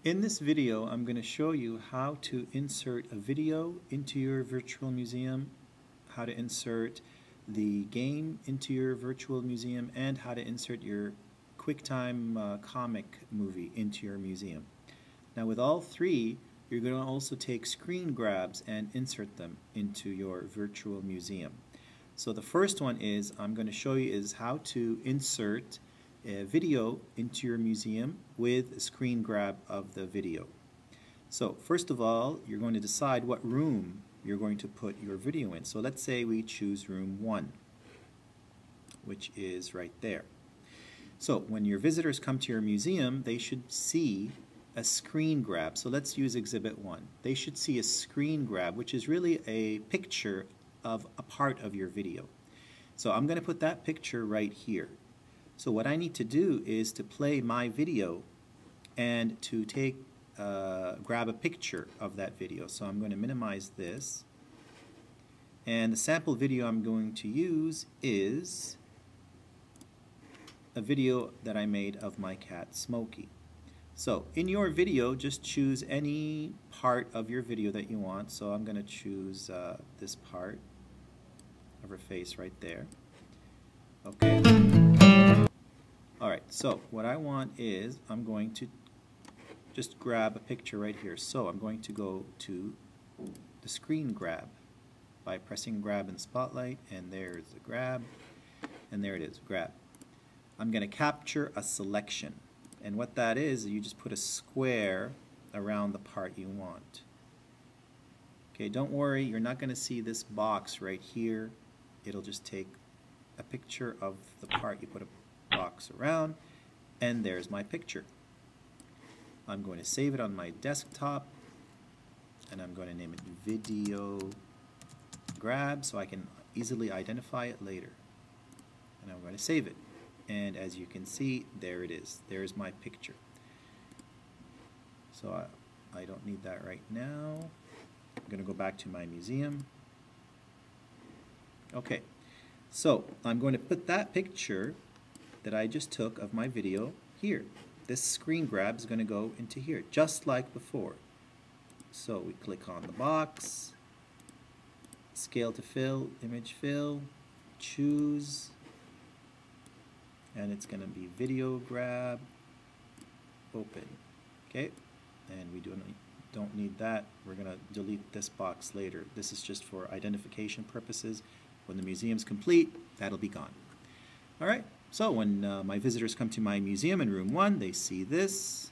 In this video, I'm going to show you how to insert a video into your virtual museum, how to insert the game into your virtual museum, and how to insert your QuickTime comic movie into your museum. Now with all three, you're going to also take screen grabs and insert them into your virtual museum. So the first one is I'm going to show you is how to insert a video into your museum with a screen grab of the video. So first of all, you're going to decide what room you're going to put your video in. So let's say we choose room 1, which is right there. So when your visitors come to your museum, they should see a screen grab. So let's use exhibit 1. They should see a screen grab, which is really a picture of a part of your video. So I'm going to put that picture right here. So what I need to do is to play my video and to grab a picture of that video. So I'm going to minimize this. And the sample video I'm going to use is a video that I made of my cat Smokey. So in your video, just choose any part of your video that you want. So I'm going to choose this part of her face right there. Okay. Alright, so what I want is I'm going to just grab a picture right here. So I'm going to go to the screen grab by pressing grab in Spotlight, and there's the grab, and there it is, grab. I'm going to capture a selection, and what that is, you just put a square around the part you want. Okay, don't worry, you're not going to see this box right here. It'll just take a picture of the part you put a box around, and there's my picture. I'm going to save it on my desktop, and I'm going to name it video grab so I can easily identify it later. And I'm going to save it, and as you can see, there it is. There's my picture. So I don't need that right now. I'm going to go back to my museum. Okay, so I'm going to put that picture that I just took of my video here. This screen grab is going to go into here, just like before. So we click on the box, scale to fill, image fill, choose, and it's going to be video grab, open. Okay, and we don't need that. We're going to delete this box later. This is just for identification purposes. When the museum's complete, that'll be gone. All right. So when my visitors come to my museum in room 1, they see this.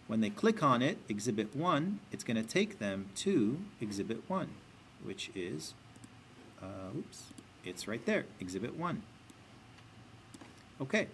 When they click on it, exhibit 1, it's going to take them to exhibit 1, which is, it's right there, exhibit 1. Okay,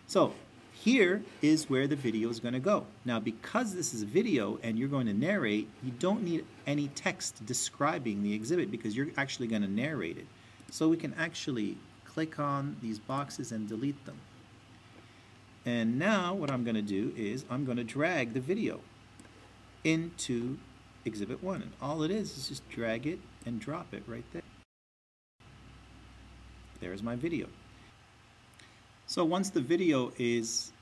so here is where the video is going to go. Now because this is a video and you're going to narrate, you don't need any text describing the exhibit because you're actually going to narrate it. So we can actually click on these boxes and delete them. And now what I'm going to do is I'm going to drag the video into exhibit 1, and all it is just drag it and drop it right there. There's my video. So once the video is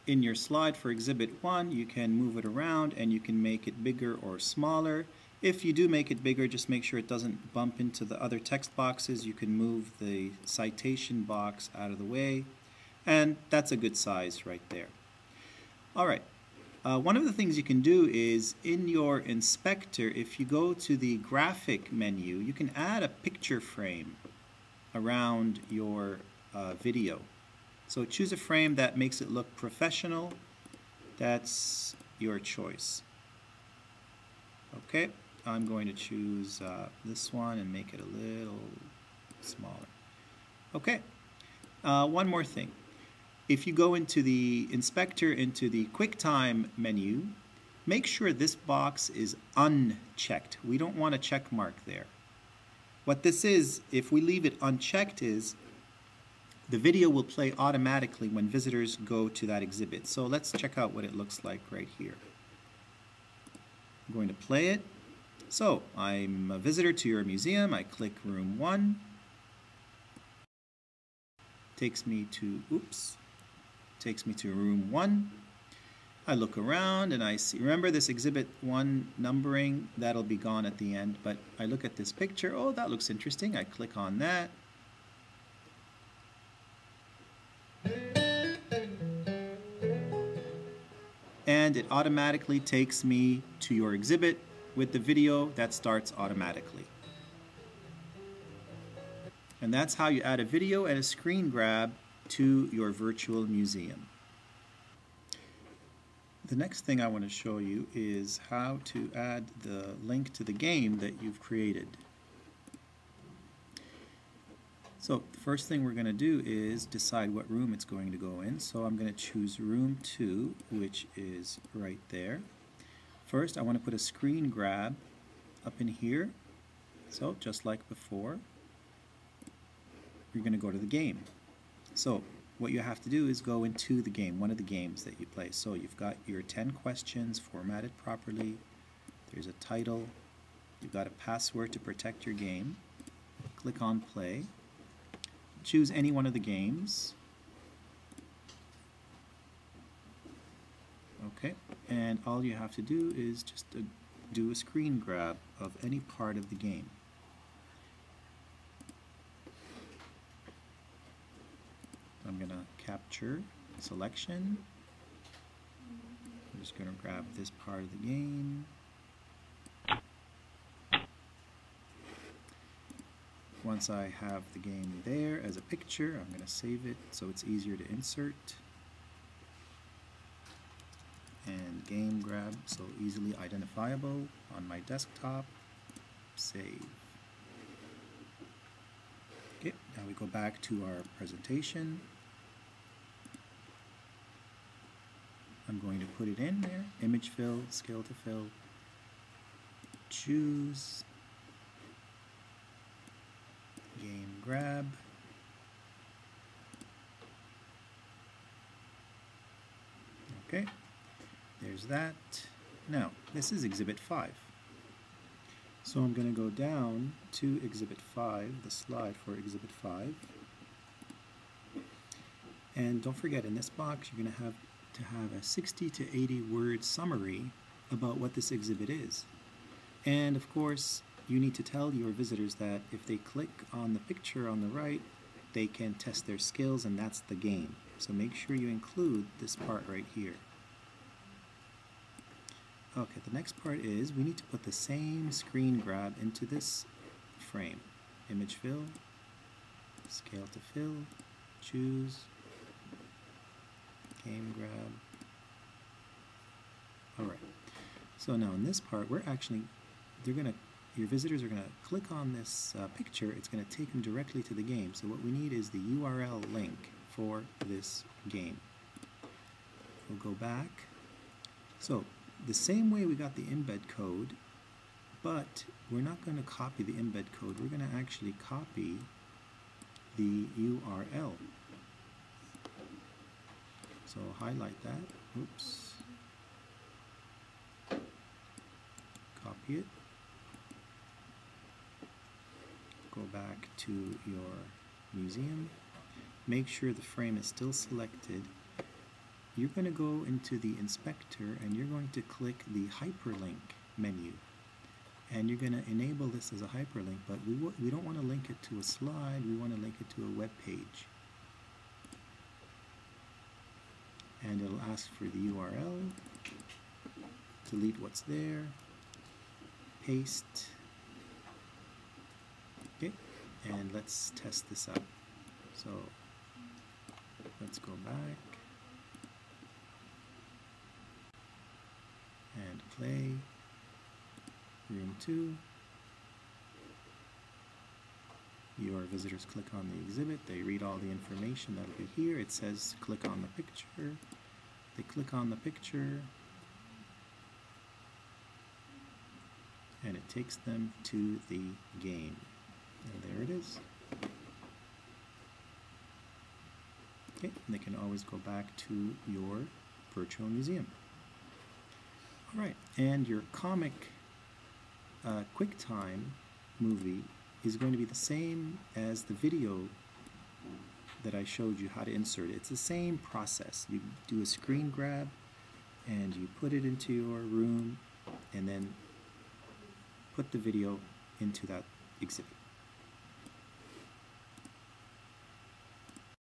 in your slide for exhibit 1, you can move it around and you can make it bigger or smaller. If you do make it bigger, just make sure it doesn't bump into the other text boxes. You can move the citation box out of the way, and that's a good size right there. Alright, one of the things you can do is in your inspector, if you go to the graphic menu, you can add a picture frame around your video. So choose a frame that makes it look professional. That's your choice. Okay, I'm going to choose this one and make it a little smaller. Okay, one more thing. If you go into the inspector, into the QuickTime menu, make sure this box is unchecked. We don't want a check mark there. What this is, if we leave it unchecked, is the video will play automatically when visitors go to that exhibit. So let's check out what it looks like right here. I'm going to play it. So I'm a visitor to your museum. I click room 1. Takes me to room 1. I look around and I see, remember this exhibit 1 numbering, that'll be gone at the end, but I look at this picture, oh, that looks interesting, I click on that. And it automatically takes me to your exhibit with the video that starts automatically. And that's how you add a video and a screen grab to your virtual museum. The next thing I want to show you is how to add the link to the game that you've created. So the first thing we're going to do is decide what room it's going to go in. So I'm going to choose room 2, which is right there. First, I want to put a screen grab up in here. So just like before, you're going to go to the game. So what you have to do is go into the game, one of the games that you play. So you've got your 10 questions formatted properly. There's a title. You've got a password to protect your game. Click on play. Choose any one of the games. Okay, and all you have to do is just do a screen grab of any part of the game. I'm going to capture selection. I'm just going to grab this part of the game. Once I have the game there as a picture, I'm going to save it so it's easier to insert. And game grab, so easily identifiable on my desktop. Save. Okay, now we go back to our presentation. I'm going to put it in there, image fill, scale to fill, choose, game grab, okay, there's that. Now, this is Exhibit 5. So I'm going to go down to Exhibit 5, the slide for Exhibit 5. And don't forget, in this box, you're going to have a 60 to 80 word summary about what this exhibit is. And of course, you need to tell your visitors that if they click on the picture on the right, they can test their skills, and that's the game. So make sure you include this part right here. Okay, the next part is we need to put the same screen grab into this frame. Image fill, scale to fill, choose, game grab. Alright, so now in this part, your visitors are going to click on this picture. It's going to take them directly to the game. So what we need is the URL link for this game. We'll go back. So the same way we got the embed code, but we're not going to copy the embed code. We're going to actually copy the URL. So highlight that. Oops. Copy it. Go back to your museum. Make sure the frame is still selected. You're going to go into the inspector and you're going to click the hyperlink menu. And you're going to enable this as a hyperlink, but we don't want to link it to a slide, we want to link it to a web page. And it'll ask for the URL, delete what's there, paste, okay, and let's test this out. So let's go back and play room 2. Your visitors click on the exhibit, they read all the information that'll be here. It says click on the picture. They click on the picture and it takes them to the game. And there it is. Okay, and they can always go back to your virtual museum. Alright, and your comic QuickTime movie is going to be the same as the video that I showed you how to insert it. It's the same process. You do a screen grab and you put it into your room and then put the video into that exhibit.